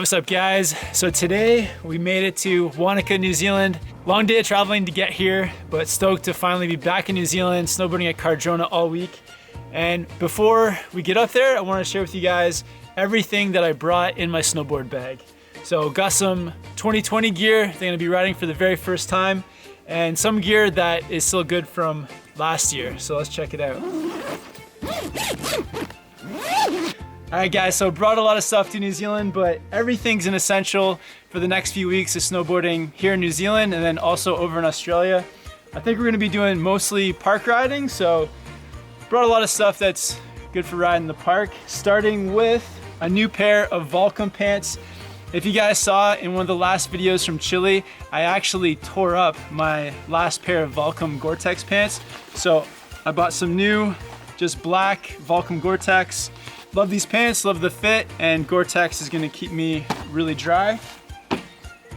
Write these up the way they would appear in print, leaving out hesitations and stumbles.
What's up guys? So today we made it to Wanaka, New Zealand. Long day of traveling to get here, but stoked to finally be back in New Zealand, snowboarding at Cardrona all week. And before we get up there, I want to share with you guys everything that I brought in my snowboard bag. So got some 2020 gear that I'm gonna be riding for the very first time, and some gear that is still good from last year. So let's check it out. All right guys, so brought a lot of stuff to New Zealand, but everything's an essential for the next few weeks of snowboarding here in New Zealand and then also over in Australia. I think we're gonna be doing mostly park riding, so brought a lot of stuff that's good for riding in the park, starting with a new pair of Volcom pants. If you guys saw in one of the last videos from Chile, I actually tore up my last pair of Volcom Gore-Tex pants. So I bought some new, just black Volcom Gore-Tex. Love these pants, love the fit, and Gore-Tex is gonna keep me really dry.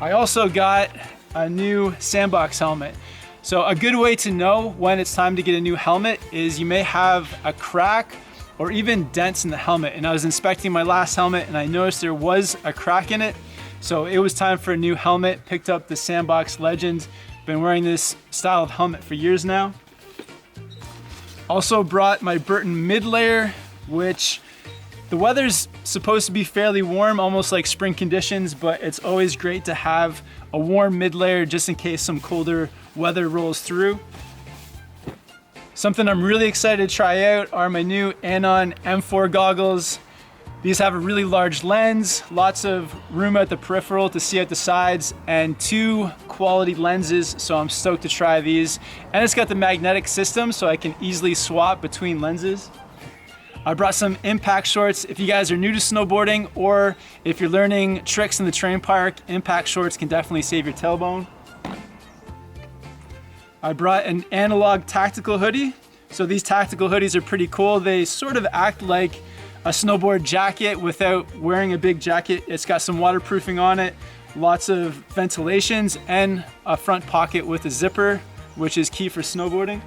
I also got a new sandbox helmet. So a good way to know when it's time to get a new helmet is you may have a crack or even dents in the helmet. And I was inspecting my last helmet and I noticed there was a crack in it. So it was time for a new helmet. Picked up the Sandbox Legend. Been wearing this style of helmet for years now. Also brought my Burton mid layer, which the weather's supposed to be fairly warm, almost like spring conditions, but it's always great to have a warm mid layer just in case some colder weather rolls through. Something I'm really excited to try out are my new Anon M4 goggles. These have a really large lens, lots of room at the peripheral to see out the sides, and two quality lenses, so I'm stoked to try these. And it's got the magnetic system, so I can easily swap between lenses. I brought some impact shorts. If you guys are new to snowboarding or if you're learning tricks in the terrain park, impact shorts can definitely save your tailbone. I brought an analog tactical hoodie. So these tactical hoodies are pretty cool. They sort of act like a snowboard jacket without wearing a big jacket. It's got some waterproofing on it, lots of ventilations, and a front pocket with a zipper, which is key for snowboarding.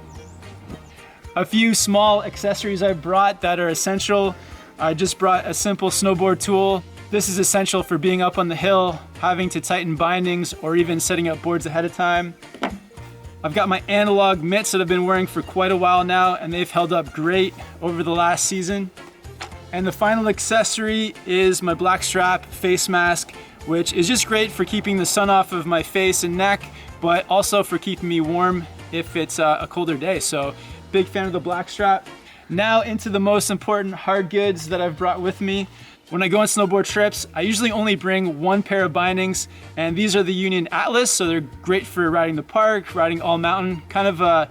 A few small accessories I brought that are essential. I just brought a simple snowboard tool. This is essential for being up on the hill, having to tighten bindings, or even setting up boards ahead of time. I've got my analog mitts that I've been wearing for quite a while now, and they've held up great over the last season. And the final accessory is my black strap face mask, which is just great for keeping the sun off of my face and neck, but also for keeping me warm if it's a colder day. So big fan of the black strap. Now into the most important hard goods that I've brought with me. When I go on snowboard trips, I usually only bring one pair of bindings, and these are the Union Atlas, so they're great for riding the park, riding all mountain, kind of a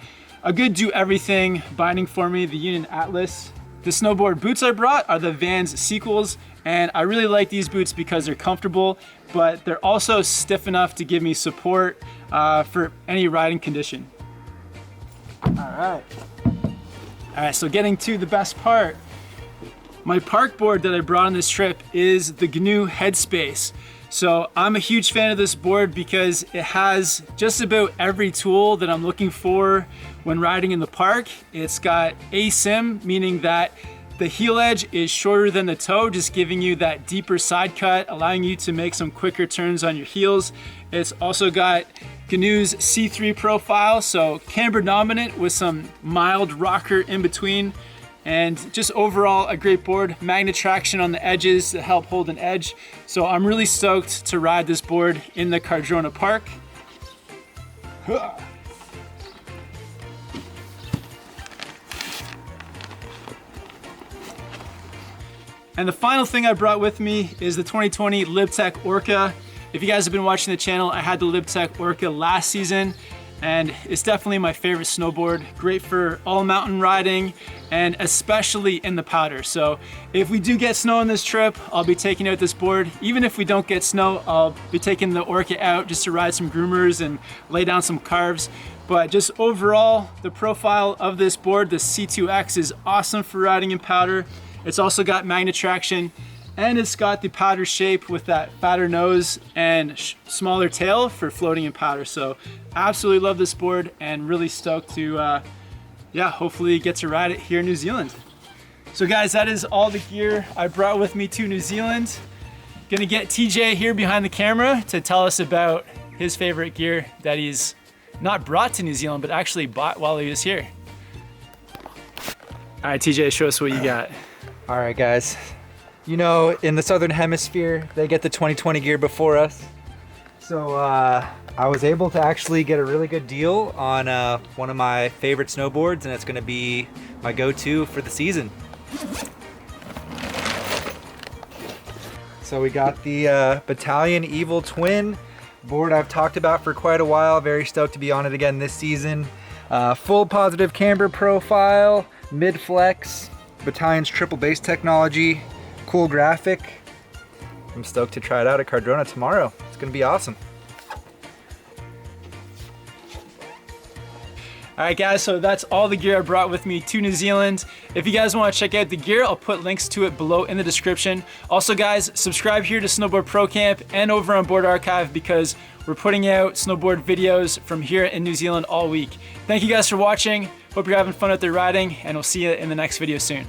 good do-everything binding for me, the Union Atlas. The snowboard boots I brought are the Vans Sequels, and I really like these boots because they're comfortable, but they're also stiff enough to give me support for any riding condition. All right, so getting to the best part. My park board that I brought on this trip is the GNU Headspace. So I'm a huge fan of this board because it has just about every tool that I'm looking for when riding in the park. It's got ASIM, meaning that the heel edge is shorter than the toe, just giving you that deeper side cut, allowing you to make some quicker turns on your heels. It's also got GNU's C3 profile, so camber dominant with some mild rocker in between, and just overall a great board. Magnet traction on the edges to help hold an edge. So I'm really stoked to ride this board in the Cardrona Park. And the final thing I brought with me is the 2020 LibTech Orca. If you guys have been watching the channel, I had the LibTech Orca last season, and it's definitely my favorite snowboard. Great for all mountain riding, and especially in the powder. So if we do get snow on this trip, I'll be taking out this board. Even if we don't get snow, I'll be taking the Orca out just to ride some groomers and lay down some carves. But just overall, the profile of this board, the C2X, is awesome for riding in powder. It's also got magnet traction, and it's got the powder shape with that fatter nose and smaller tail for floating in powder. So absolutely love this board and really stoked to hopefully get to ride it here in New Zealand. So guys, that is all the gear I brought with me to New Zealand. Gonna get TJ here behind the camera to tell us about his favorite gear that he's not brought to New Zealand, but actually bought while he was here. All right, TJ, show us what you got. All right, guys. You know, in the Southern Hemisphere, they get the 2020 gear before us. So I was able to actually get a really good deal on one of my favorite snowboards, and it's gonna be my go-to for the season. So we got the Battalion Evil Twin board I've talked about for quite a while. Very stoked to be on it again this season. Full positive camber profile, mid-flex, Battalion's triple base technology, cool graphic. I'm stoked to try it out at Cardrona tomorrow. It's gonna be awesome. All right, guys, so that's all the gear I brought with me to New Zealand. If you guys want to check out the gear, I'll put links to it below in the description. Also, guys, subscribe here to Snowboard Pro Camp and over on Board Archive because we're putting out snowboard videos from here in New Zealand all week. Thank you guys for watching. Hope you're having fun out there riding, and we'll see you in the next video soon.